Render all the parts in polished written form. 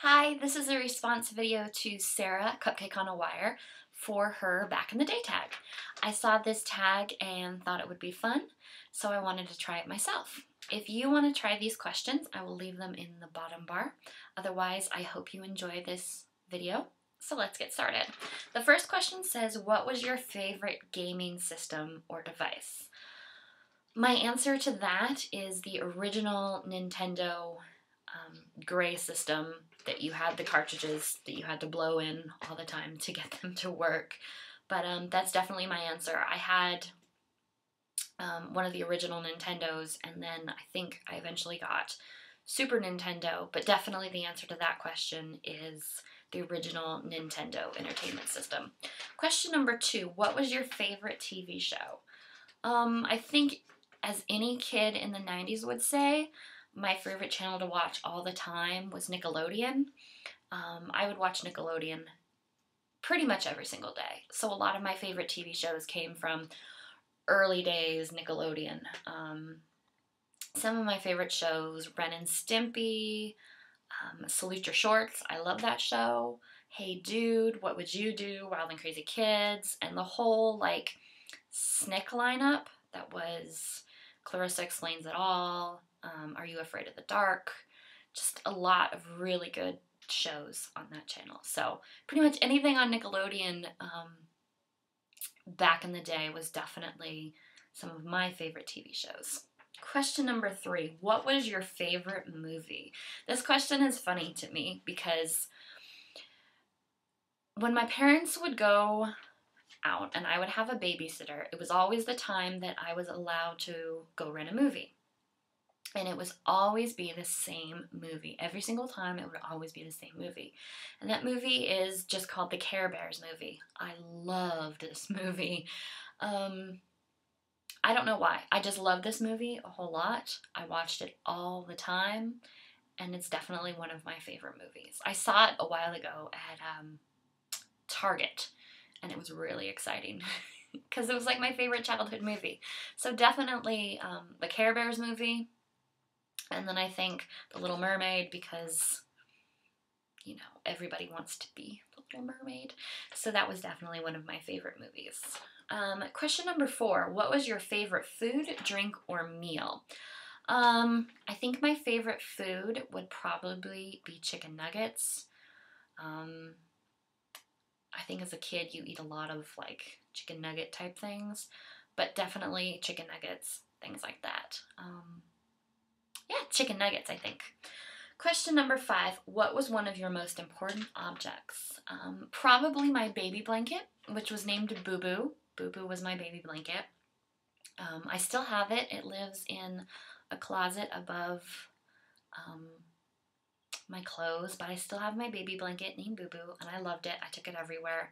Hi, this is a response video to Sarah, Cupcake on a Wire, for her back in the day tag. I saw this tag and thought it would be fun, so I wanted to try it myself. If you want to try these questions, I will leave them in the bottom bar. Otherwise, I hope you enjoy this video. So let's get started. The first question says, what was your favorite gaming system or device? My answer to that is the original Nintendo gray system that you had the cartridges that you had to blow in all the time to get them to work. But that's definitely my answer. I had one of the original Nintendos, and then I think I eventually got Super Nintendo, but definitely the answer to that question is the original Nintendo Entertainment System. Question number 2, what was your favorite TV show? I think, as any kid in the 90s would say, my favorite channel to watch all the time was Nickelodeon. I would watch Nickelodeon pretty much every single day. So a lot of my favorite TV shows came from early days Nickelodeon. Some of my favorite shows, Ren and Stimpy, Salute Your Shorts, I love that show. Hey Dude, What Would You Do, Wild and Crazy Kids, and the whole like Snick lineup that was Clarissa Explains It All, Are You Afraid of the Dark? Just a lot of really good shows on that channel. So pretty much anything on Nickelodeon back in the day was definitely some of my favorite TV shows. Question number 3, what was your favorite movie? This question is funny to me because when my parents would go out and I would have a babysitter, it was always the time that I was allowed to go rent a movie. And it would always be the same movie. Every single time it would always be the same movie. And that movie is just called the Care Bears movie. I loved this movie. I don't know why. I just love this movie a whole lot. I watched it all the time. And it's definitely one of my favorite movies. I saw it a while ago at Target. And it was really exciting because it was like my favorite childhood movie. So definitely the Care Bears movie. And then I think The Little Mermaid because, you know, everybody wants to be the Little Mermaid. So that was definitely one of my favorite movies. Question number 4, what was your favorite food, drink, or meal? I think my favorite food would probably be chicken nuggets. I think as a kid you eat a lot of like chicken nugget type things, but definitely chicken nuggets, things like that. Yeah, chicken nuggets, I think. Question number 5, what was one of your most important objects? Probably my baby blanket, which was named Boo Boo. Boo Boo was my baby blanket. I still have it. It lives in a closet above my clothes, but I still have my baby blanket named Boo Boo, and I loved it. I took it everywhere.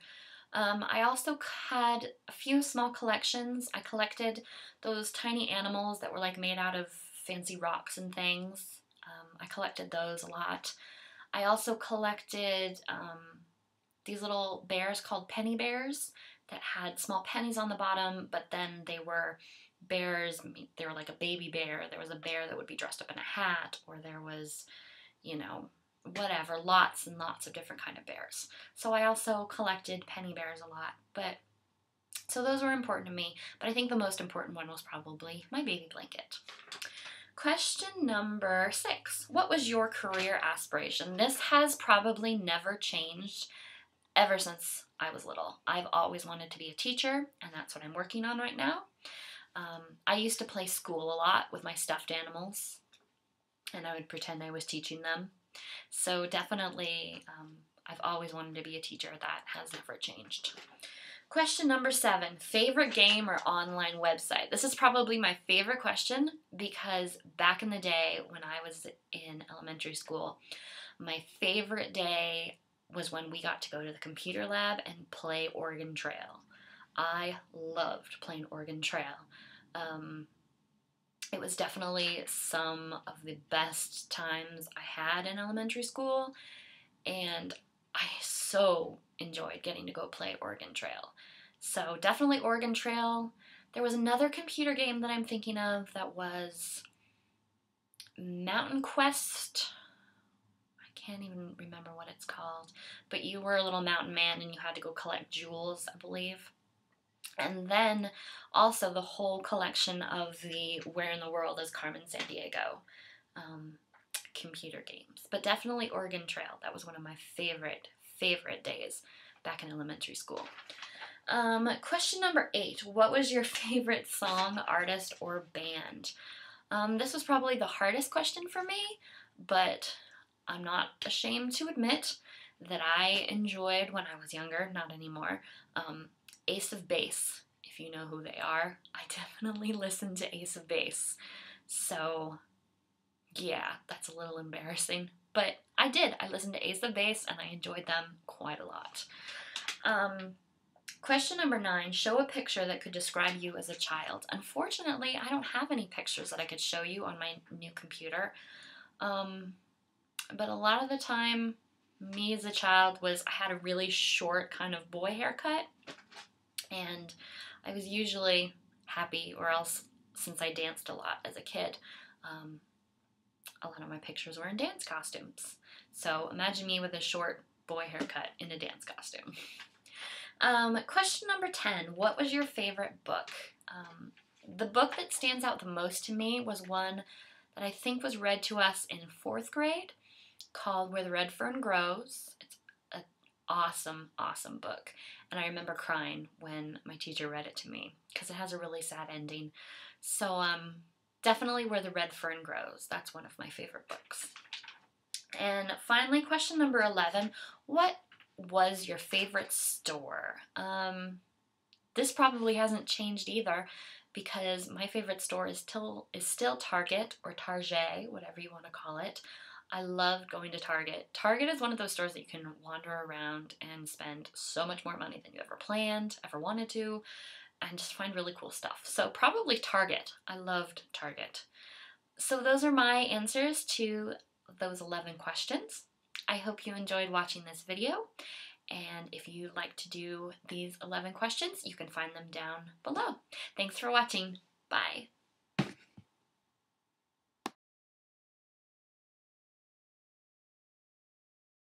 I also had a few small collections. I collected those tiny animals that were like made out of fancy rocks and things. I collected those a lot. I also collected these little bears called penny bears that had small pennies on the bottom, but then they were bears. They were like a baby bear. There was a bear that would be dressed up in a hat, or there was, you know, whatever, lots and lots of different kind of bears. So I also collected penny bears a lot, so those were important to me, but I think the most important one was probably my baby blanket. Question number 6, what was your career aspiration? This has probably never changed ever since I was little. I've always wanted to be a teacher, and that's what I'm working on right now. I used to play school a lot with my stuffed animals, and I would pretend I was teaching them. So definitely, I've always wanted to be a teacher. That has never changed. Question number 7, favorite game or online website? This is probably my favorite question because back in the day when I was in elementary school, my favorite day was when we got to go to the computer lab and play Oregon Trail. I loved playing Oregon Trail. It was definitely some of the best times I had in elementary school, and I so enjoyed getting to go play Oregon Trail. So definitely Oregon Trail. There was another computer game that I'm thinking of that was Mountain Quest. I can't even remember what it's called, but you were a little mountain man and you had to go collect jewels, I believe. And then also the whole collection of the Where in the World is Carmen Sandiego computer games. But definitely Oregon Trail. That was one of my favorite days back in elementary school. Question number 8. What was your favorite song, artist, or band? This was probably the hardest question for me, but I'm not ashamed to admit that I enjoyed, when I was younger, not anymore, Ace of Base. If you know who they are, I definitely listened to Ace of Base. So, yeah, that's a little embarrassing, but I did. I listened to Ace of Base and I enjoyed them quite a lot. Question number 9, show a picture that could describe you as a child. Unfortunately, I don't have any pictures that I could show you on my new computer. But a lot of the time, me as a child I had a really short kind of boy haircut, and I was usually happy, or else, since I danced a lot as a kid, a lot of my pictures were in dance costumes. So imagine me with a short boy haircut in a dance costume. Question number 10, what was your favorite book? The book that stands out the most to me was one that I think was read to us in 4th grade, called Where the Red Fern Grows. It's an awesome, awesome book. And I remember crying when my teacher read it to me, because it has a really sad ending. So, definitely Where the Red Fern Grows. That's one of my favorite books. And finally, question number 11, what was your favorite store? This probably hasn't changed either, because my favorite store is still Target, or Target, whatever you want to call it. I love going to Target. Target is one of those stores that you can wander around and spend so much more money than you ever planned, ever wanted to, and just find really cool stuff. So probably Target. I loved Target. So those are my answers to those 11 questions. I hope you enjoyed watching this video, and if you'd like to do these 11 questions, you can find them down below. Thanks for watching. Bye.